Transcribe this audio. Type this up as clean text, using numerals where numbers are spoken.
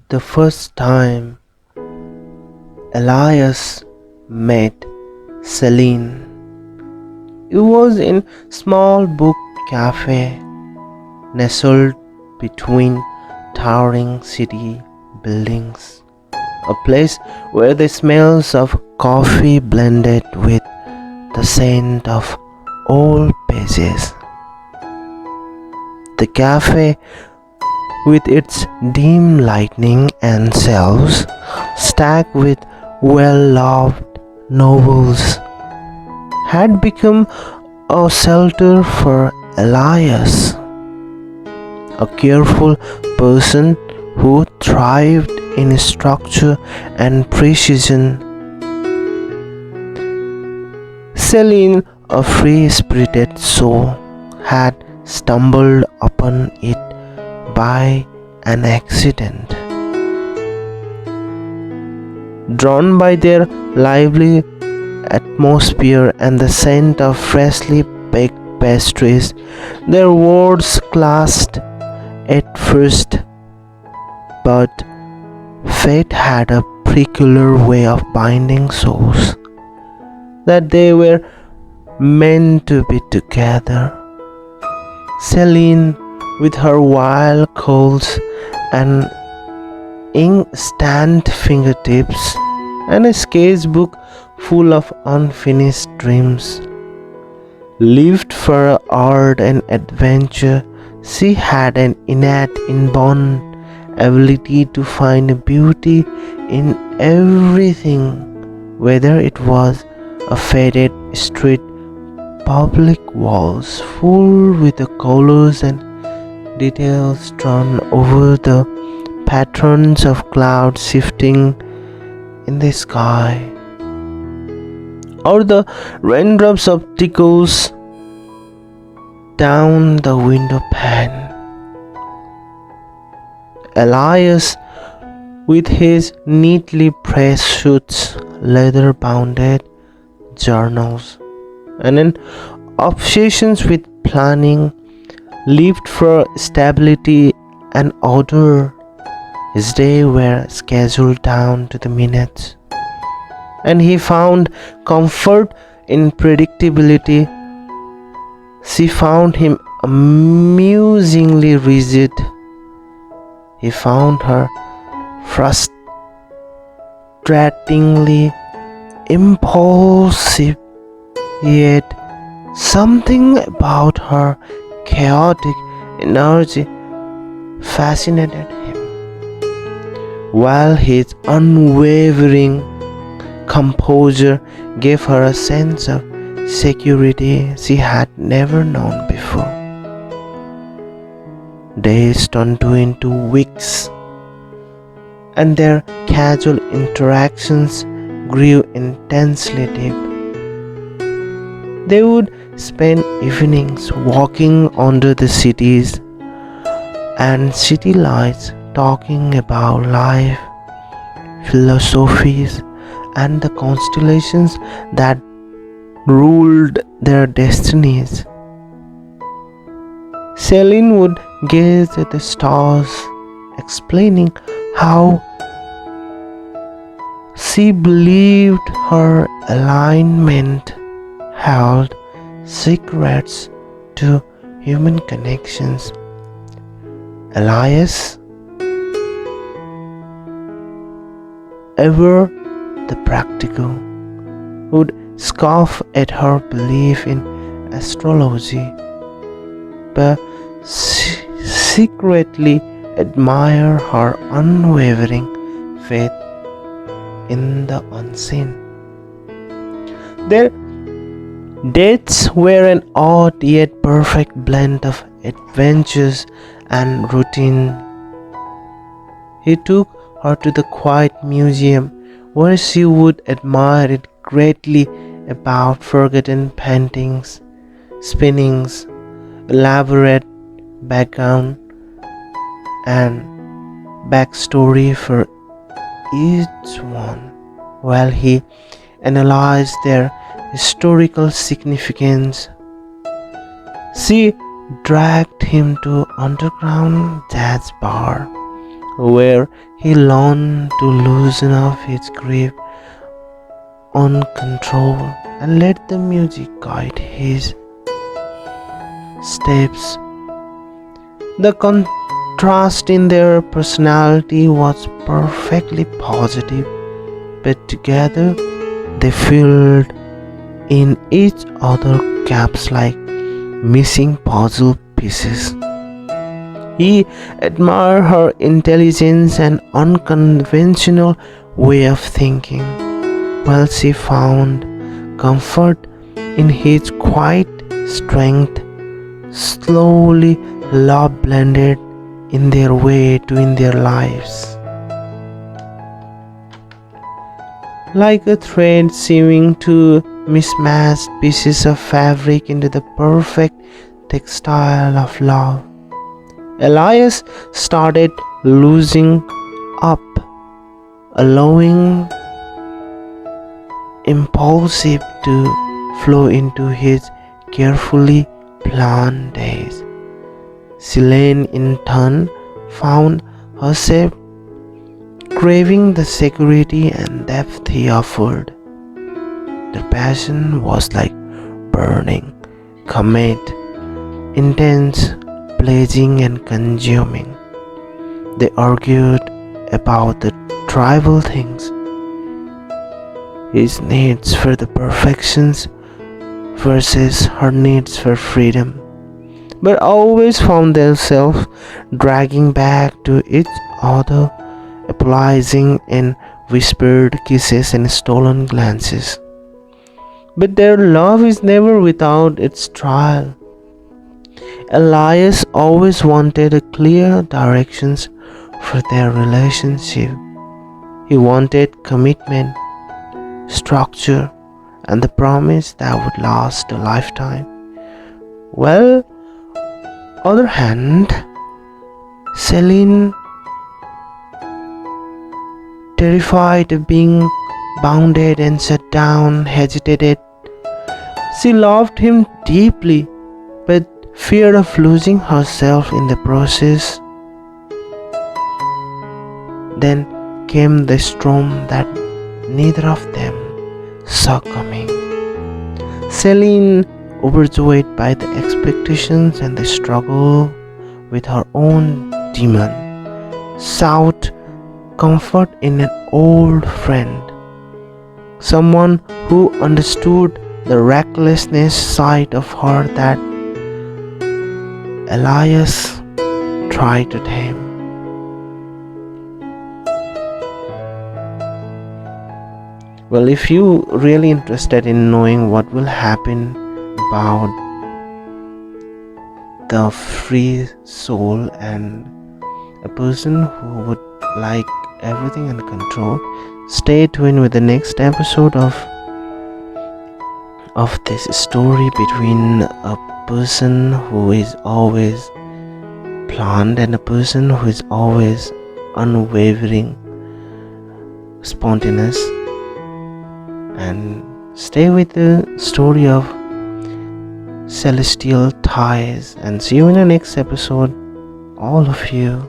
The first time Elias met Celine, it was in small book cafe nestled between towering city buildings, a place where the smells of coffee blended with the scent of old pages. The cafe, with its dim lighting and shelves stacked with well-loved novels, had become a shelter for Elias, a careful person who thrived in structure and precision. Celine, a free-spirited soul, had stumbled upon it by an accident. Drawn by their lively atmosphere and the scent of freshly baked pastries, their words clashed at first, but fate had a peculiar way of binding souls, that they were meant to be together. Celine, with her wild curls and ink-stained fingertips, and a sketchbook full of unfinished dreams, lived for art and adventure. She had an innate, inborn ability to find beauty in everything, whether it was a faded street, public walls full with the colors and details drawn over the patterns of clouds shifting in the sky, or the raindrops of tickles down the window pane. Elias, with his neatly pressed suits, leather-bounded journals, and an obsession with planning, lived for stability and order. His days were scheduled down to the minute, and he found comfort in predictability. She found him amusingly rigid. He found her frustratingly impulsive, yet something about her chaotic energy fascinated him, while his unwavering composure gave her a sense of security she had never known before. Days turned into weeks, and their casual interactions grew intensely deep. They would spend evenings walking under the cities and city lights, talking about life, philosophies, and the constellations that ruled their destinies. Celine would gaze at the stars, explaining how she believed her alignment held secrets to human connections. Elias, ever the practical, would scoff at her belief in astrology, but secretly admire her unwavering faith in the unseen. Their dates were an odd yet perfect blend of adventures and routine. He took her to the quiet museum where she would admire it greatly, about forgotten paintings, spinnings, elaborate background and backstory for each one, while he analyzed their historical significance. She dragged him to underground jazz bar, where He learned to loosen up his grip on control and let the music guide his steps. The contrast in their personality was perfectly positive, but together they filled in each other gaps like missing puzzle pieces. He admired her intelligence and unconventional way of thinking, while she found comfort in his quiet strength. Slowly, love blended in their way to in their lives, like a thread sewing two mismatched pieces of fabric into the perfect textile of love. Elias started loosening up, allowing impulsive to flow into his carefully planned days. Celine, in turn, found herself craving the security and depth he offered. Their passion was like burning comet, intense, blazing and consuming. They argued about the trivial things, his needs for the perfections versus her needs for freedom, but always found themselves dragging back to each other, apologizing in whispered kisses and stolen glances. But their love is never without its trial. Elias always wanted a clear directions for their relationship. He wanted commitment, structure, and the promise that would last a lifetime. Well, other hand, Celine, terrified of being bounded and shut down, hesitated. She loved him deeply, but feared of losing herself in the process. Then came the storm that neither of them saw coming. Celine, overjoyed by the expectations and the struggle with her own demon, sought comfort in an old friend, someone who understood the recklessness side of her that Elias tried to tame. Well, if you really interested in knowing what will happen about the free soul and a person who would like everything under control, stay tuned with the next episode of this story between a person who is always planned and a person who is always unwavering, spontaneous. And stay with the story of celestial ties, and see you in the next episode, all of you.